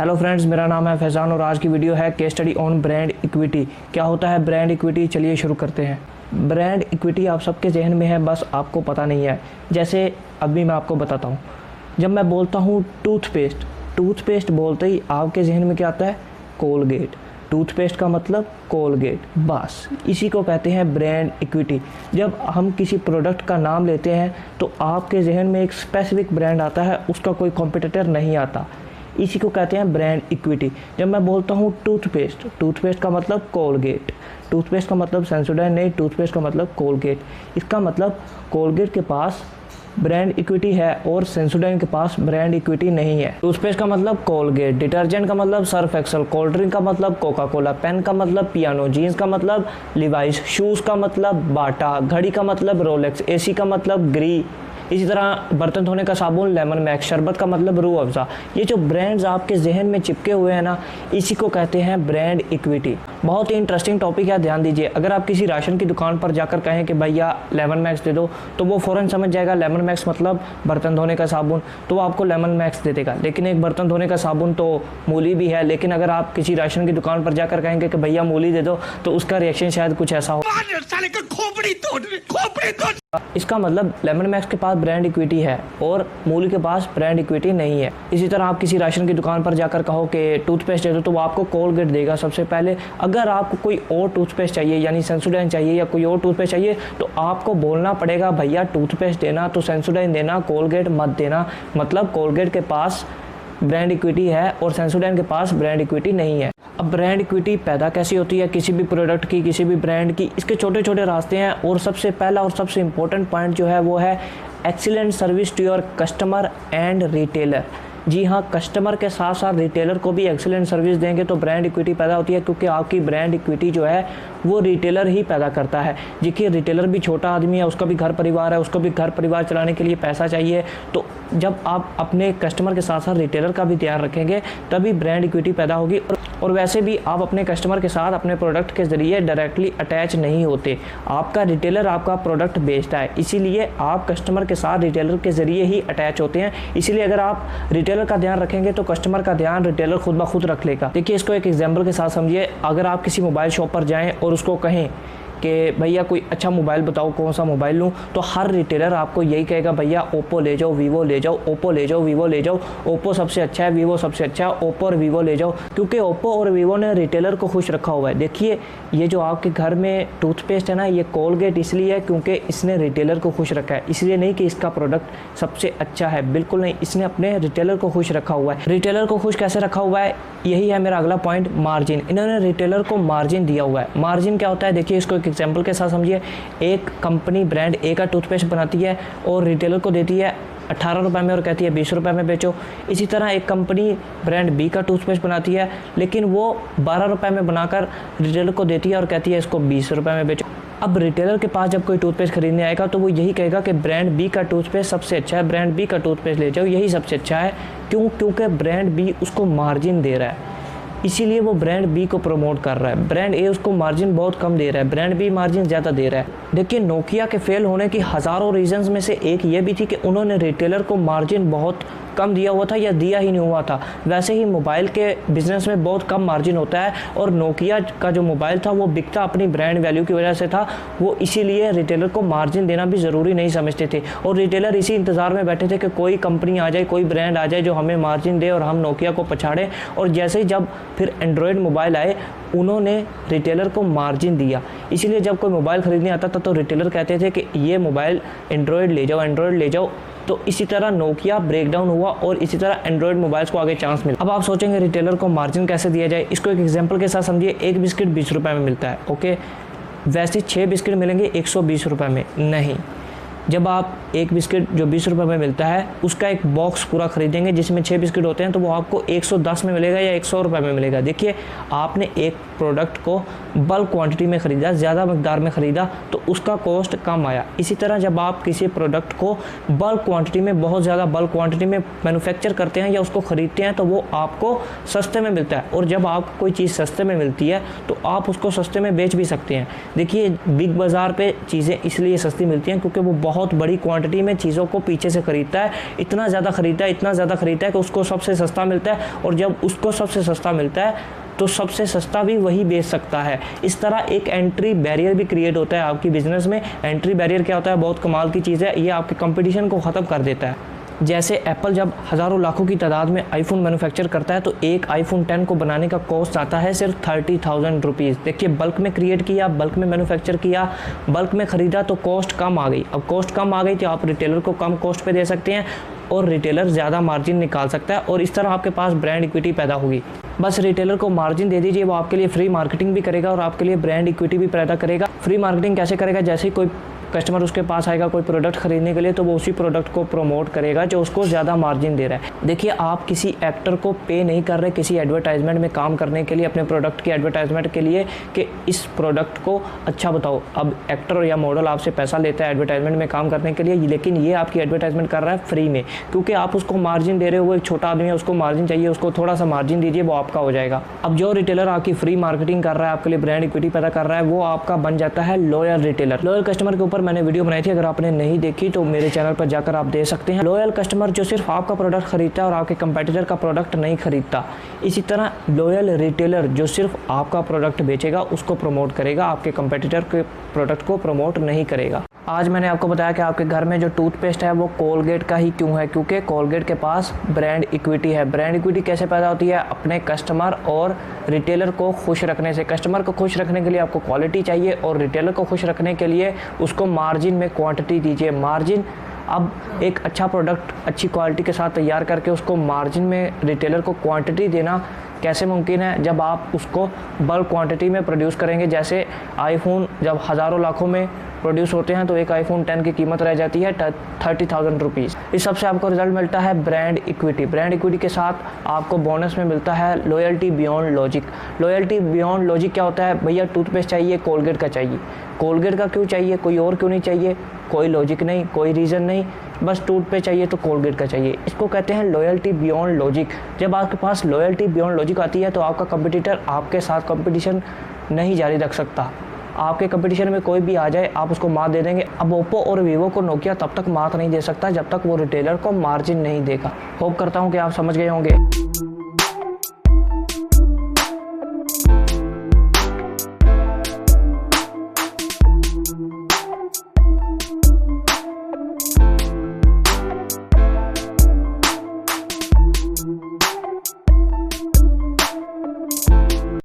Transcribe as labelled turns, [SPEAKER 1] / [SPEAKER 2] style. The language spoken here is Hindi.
[SPEAKER 1] हेलो फ्रेंड्स, मेरा नाम है फैज़ान और आज की वीडियो है case study on brand equity. क्या होता है ब्रांड इक्विटी, चलिए शुरू करते हैं। ब्रांड इक्विटी आप सबके जहन में है, बस आपको पता नहीं है। जैसे अभी मैं आपको बताता हूँ, जब मैं बोलता हूँ टूथपेस्ट बोलते ही आपके जहन में क्या आता है? कोलगेट। टूथपेस्ट का मतलब कोलगेट, बस इसी को कहते हैं ब्रांड इक्विटी। जब हम किसी प्रोडक्ट का नाम लेते हैं तो आपके जहन में एक स्पेसिफिक ब्रांड आता है, उसका कोई कॉम्पिटिटर नहीं आता, इसी को कहते हैं ब्रांड इक्विटी। जब मैं बोलता हूँ टूथपेस्ट का मतलब कोलगेट, टूथपेस्ट का मतलब सेंसोडाइन नहीं, टूथपेस्ट का मतलब कोलगेट। इसका मतलब कोलगेट के पास ब्रांड इक्विटी है और सेंसोडाइन के पास ब्रांड इक्विटी नहीं है। टूथपेस्ट का मतलब कोलगेट, डिटर्जेंट का मतलब सर्फ एक्सल, कोल्ड ड्रिंक का मतलब कोका कोला, पेन का मतलब पियानो, जीन्स का मतलब लिवाइस, शूज़ का मतलब बाटा, घड़ी का मतलब रोलेक्स, एसी का मतलब ग्री, इसी तरह बर्तन धोने का साबुन लेमन मैक्स, शरबत का मतलब रूह अफ़ज़ा। ये जो ब्रांड्स आपके जहन में चिपके हुए हैं ना, इसी को कहते हैं ब्रांड इक्विटी। बहुत ही इंटरेस्टिंग टॉपिक है, ध्यान दीजिए। अगर आप किसी राशन की दुकान पर जाकर कहें कि भैया लेमन मैक्स दे दो, तो वो फ़ौरन समझ जाएगा लेमन मैक्स मतलब बर्तन धोने का साबुन, तो वो आपको लेमन मैक्स दे देगा। लेकिन एक बर्तन धोने का साबुन तो मूली भी है। लेकिन अगर आप किसी राशन की दुकान पर जाकर कहेंगे कि भैया मूली दे दो, तो उसका रिएक्शन शायद कुछ ऐसा हो। इसका मतलब लेमन मैक्स के पास ब्रांड इक्विटी है और मूली के पास ब्रांड इक्विटी नहीं है। इसी तरह आप किसी राशन की दुकान पर जाकर कहो कि टूथपेस्ट दे दो, तो वो आपको कोलगेट देगा सबसे पहले। अगर आपको कोई और टूथपेस्ट चाहिए, यानी सेंसोडाइन चाहिए या कोई और टूथपेस्ट चाहिए, तो आपको बोलना पड़ेगा भैया टूथपेस्ट देना तो सेंसोडाइन देना, कोलगेट मत देना। मतलब कोलगेट के पास ब्रांड इक्विटी है और सेंसोडाइन के पास ब्रांड इक्विटी नहीं है। अब ब्रांड इक्विटी पैदा कैसी होती है किसी भी प्रोडक्ट की, किसी भी ब्रांड की? इसके छोटे छोटे रास्ते हैं और सबसे पहला और सबसे इम्पोर्टेंट पॉइंट जो है वो है excellent service to your customer and retailer. जी हाँ, कस्टमर के साथ साथ रिटेलर को भी एक्सीलेंट सर्विस देंगे तो ब्रांड इक्विटी पैदा होती है, क्योंकि आपकी ब्रांड इक्विटी जो है वो रिटेलर ही पैदा करता है। देखिए, रिटेलर भी छोटा आदमी है, उसका भी घर परिवार है, उसको भी घर परिवार चलाने के लिए पैसा चाहिए। तो जब आप अपने कस्टमर के साथ साथ रिटेलर का भी ध्यान रखेंगे तभी ब्रांड इक्विटी पैदा होगी। और वैसे भी आप अपने कस्टमर के साथ अपने प्रोडक्ट के ज़रिए डायरेक्टली अटैच नहीं होते, आपका रिटेलर आपका प्रोडक्ट बेचता है, इसीलिए आप कस्टमर के साथ रिटेलर के ज़रिए ही अटैच होते हैं। इसीलिए अगर आप रिटेलर का ध्यान रखेंगे तो कस्टमर का ध्यान रिटेलर खुद ब खुद रख लेगा। देखिए, इसको एक एग्जाम्पल के साथ समझिए। अगर आप किसी मोबाइल शॉप पर जाएँ और उसको कहें कि भैया कोई अच्छा मोबाइल बताओ, कौन सा मोबाइल लूँ, तो हर रिटेलर आपको यही कहेगा भैया ओप्पो ले जाओ, वीवो ले जाओ, ओप्पो ले जाओ, वीवो ले जाओ, ओप्पो सबसे अच्छा है, वीवो सबसे अच्छा है, ओप्पो और वीवो ले जाओ, क्योंकि ओप्पो और वीवो ने रिटेलर को खुश रखा हुआ है। देखिए, ये जो आपके घर में टूथपेस्ट है ना, ये कोलगेट इसलिए है क्योंकि इसने रिटेलर को खुश रखा है, इसलिए नहीं कि इसका प्रोडक्ट सबसे अच्छा है, बिल्कुल नहीं, इसने अपने रिटेलर को खुश रखा हुआ है। रिटेलर को खुश कैसे रखा हुआ है, यही है मेरा अगला पॉइंट, मार्जिन। इन्होंने रिटेलर को मार्जिन दिया हुआ है। मार्जिन क्या होता है, देखिए इसको एक एग्जाम्पल के साथ समझिए। एक कंपनी ब्रांड ए का टूथपेस्ट बनाती है और रिटेलर को देती है 18 रुपये में और कहती है 20 रुपये में बेचो। इसी तरह एक कंपनी ब्रांड बी का टूथपेस्ट बनाती है, लेकिन वो 12 रुपये में बनाकर रिटेलर को देती है और कहती है इसको 20 रुपये में बेचो। अब रिटेलर के पास जब कोई टूथपेस्ट खरीदने आएगा तो वो यही कहेगा कि ब्रांड बी का टूथपेस्ट सबसे अच्छा है, ब्रांड बी का टूथपेस्ट ले जाओ, यही सबसे अच्छा है। क्यों? क्योंकि ब्रांड बी उसको मार्जिन दे रहा है, इसीलिए वो ब्रांड बी को प्रमोट कर रहा है। ब्रांड ए उसको मार्जिन बहुत कम दे रहा है, ब्रांड बी मार्जिन ज़्यादा दे रहा है। देखिए, नोकिया के फेल होने की हज़ारों रीजंस में से एक ये भी थी कि उन्होंने रिटेलर को मार्जिन बहुत कम दिया हुआ था या दिया ही नहीं हुआ था। वैसे ही मोबाइल के बिजनेस में बहुत कम मार्जिन होता है और नोकिया का जो मोबाइल था वो बिकता अपनी ब्रांड वैल्यू की वजह से था। वो इसीलिए रिटेलर को मार्जिन देना भी ज़रूरी नहीं समझते थे और रिटेलर इसी इंतज़ार में बैठे थे कि कोई कंपनी आ जाए, कोई ब्रांड आ जाए जो हमें मार्जिन दे और हम नोकिया को पछाड़ें। और जैसे ही जब फिर एंड्रॉयड मोबाइल आए, उन्होंने रिटेलर को मार्जिन दिया। इसीलिए जब कोई मोबाइल ख़रीदने आता था तो रिटेलर कहते थे कि ये मोबाइल एंड्रॉयड ले जाओ, एंड्रॉयड ले जाओ। तो इसी तरह नोकिया ब्रेकडाउन हुआ और इसी तरह एंड्रॉयड मोबाइल्स को आगे चांस मिला। अब आप सोचेंगे रिटेलर को मार्जिन कैसे दिया जाए, इसको एक एग्जांपल के साथ समझिए। एक बिस्किट 20 रुपये में मिलता है, ओके, वैसे 6 बिस्किट मिलेंगे 120 रुपये में नहीं। जब आप एक बिस्किट जो 20 रुपये में मिलता है उसका एक बॉक्स पूरा खरीदेंगे जिसमें 6 बिस्किट होते हैं, तो वो आपको 110 में मिलेगा या 100 रुपये में मिलेगा। देखिए, आपने एक प्रोडक्ट को बल्क क्वांटिटी में ख़रीदा, ज़्यादा मकदार में ख़रीदा, तो उसका कॉस्ट कम आया। इसी तरह जब आप किसी प्रोडक्ट को बल्क क्वांटिटी में, बहुत ज़्यादा बल्क क्वांटिटी में मैन्युफैक्चर करते हैं या उसको ख़रीदते हैं, तो वो आपको सस्ते में मिलता है। और जब आपको कोई चीज़ सस्ते में मिलती है तो आप उसको सस्ते में बेच भी सकते हैं। देखिए, बिग बाज़ार पर चीज़ें इसलिए सस्ती मिलती हैं क्योंकि वो बहुत बड़ी क्वांटिटी क्वांटिटी में चीज़ों को पीछे से खरीदता है, इतना ज़्यादा खरीदता है कि उसको सबसे सस्ता मिलता है, और जब उसको सबसे सस्ता मिलता है तो सबसे सस्ता भी वही बेच सकता है। इस तरह एक एंट्री बैरियर भी क्रिएट होता है आपकी बिज़नेस में। एंट्री बैरियर क्या होता है? बहुत कमाल की चीज़ है, ये आपके कंपटीशन को ख़त्म कर देता है। जैसे एप्पल जब हज़ारों लाखों की तादाद में आईफोन मैन्युफैक्चर करता है तो एक आईफोन 10 को बनाने का कॉस्ट आता है सिर्फ 30,000 रुपीज़। देखिए, बल्क में क्रिएट किया, बल्क में मैन्युफैक्चर किया, बल्क में ख़रीदा तो कॉस्ट कम आ गई। अब कॉस्ट कम आ गई तो आप रिटेलर को कम कॉस्ट पे दे सकते हैं और रिटेलर ज़्यादा मार्जिन निकाल सकता है, और इस तरह आपके पास ब्रांड इक्विटी पैदा होगी। बस रिटेलर को मार्जिन दे दीजिए, वो आपके लिए फ्री मार्केटिंग भी करेगा और आपके लिए ब्रांड इक्विटी भी पैदा करेगा। फ्री मार्केटिंग कैसे करेगा? जैसे ही कोई कस्टमर उसके पास आएगा कोई प्रोडक्ट खरीदने के लिए, तो वो उसी प्रोडक्ट को प्रमोट करेगा जो उसको ज़्यादा मार्जिन दे रहा है। देखिए, आप किसी एक्टर को पे नहीं कर रहे किसी एडवर्टाइजमेंट में काम करने के लिए, अपने प्रोडक्ट की एडवर्टाइजमेंट के लिए कि इस प्रोडक्ट को अच्छा बताओ। अब एक्टर या मॉडल आपसे पैसा लेता है एडवर्टाइजमेंट में काम करने के लिए, लेकिन ये आपकी एडवर्टाइजमेंट कर रहा है फ्री में, क्योंकि आप उसको मार्जिन दे रहे हो। वो एक छोटा आदमी है, उसको मार्जिन चाहिए, उसको थोड़ा सा मार्जिन दीजिए, वो आपका हो जाएगा। अब जो रिटेलर आपकी फ्री मार्केटिंग कर रहा है, आपके लिए ब्रांड इक्विटी पैदा कर रहा है, वो आपका बन जाता है लॉयल रिटेलर। लॉयल कस्टमर के ऊपर मैंने वीडियो बनाई थी, अगर आपने नहीं देखी तो मेरे चैनल पर जाकर आप दे सकते हैं। लॉयल कस्टमर जो सिर्फ आपका प्रोडक्ट खरीदता है और आपके कंपटीटर का प्रोडक्ट नहीं खरीदता। इसी तरह लॉयल रिटेलर जो सिर्फ आपका प्रोडक्ट बेचेगा उसको प्रमोट करेगा, आपके कंपटीटर के प्रोडक्ट को प्रमोट नहीं करेगा। आज मैंने आपको बताया कि आपके घर में जो टूथपेस्ट है वो कोलगेट का ही क्यों है, क्योंकि कोलगेट के पास ब्रांड इक्विटी है। ब्रांड इक्विटी कैसे पैदा होती है? अपने कस्टमर और रिटेलर को खुश रखने से। कस्टमर को खुश रखने के लिए आपको क्वालिटी चाहिए और रिटेलर को खुश रखने के लिए उसको मार्जिन में क्वांटिटी दीजिए। मार्जिन, अब एक अच्छा प्रोडक्ट अच्छी क्वालिटी के साथ तैयार करके उसको मार्जिन में रिटेलर को क्वांटिटी देना कैसे मुमकिन है? जब आप उसको बल्क क्वांटिटी में प्रोड्यूस करेंगे। जैसे आईफोन जब हज़ारों लाखों में प्रोड्यूस होते हैं तो एक आईफोन 10 की कीमत रह जाती है 30,000 रुपीज़। इस सबसे आपको रिजल्ट मिलता है ब्रांड इक्विटी। ब्रांड इक्विटी के साथ आपको बोनस में मिलता है loyalty beyond logic. Loyalty beyond logic क्या होता है? भैया टूथपेस्ट चाहिए, कोलगेट का चाहिए। कोलगेट का क्यों चाहिए? कोई और क्यों नहीं चाहिए? कोई लॉजिक नहीं, कोई रीज़न नहीं, बस टूथपेस्ट चाहिए तो कोलगेट का चाहिए। इसको कहते हैं लॉयल्टी बियॉन्ड लॉजिक। जब आपके पास लॉयल्टी बियॉन्ड लॉजिक आती है तो आपका कंपटीटर आपके साथ कंपटीशन नहीं जारी रख सकता। आपके कंपटीशन में कोई भी आ जाए आप उसको मात दे देंगे। अब ओप्पो और वीवो को नोकिया तब तक मात नहीं दे सकता जब तक वो रिटेलर को मार्जिन नहीं देगा। होप करता हूँ कि आप समझ गए होंगे।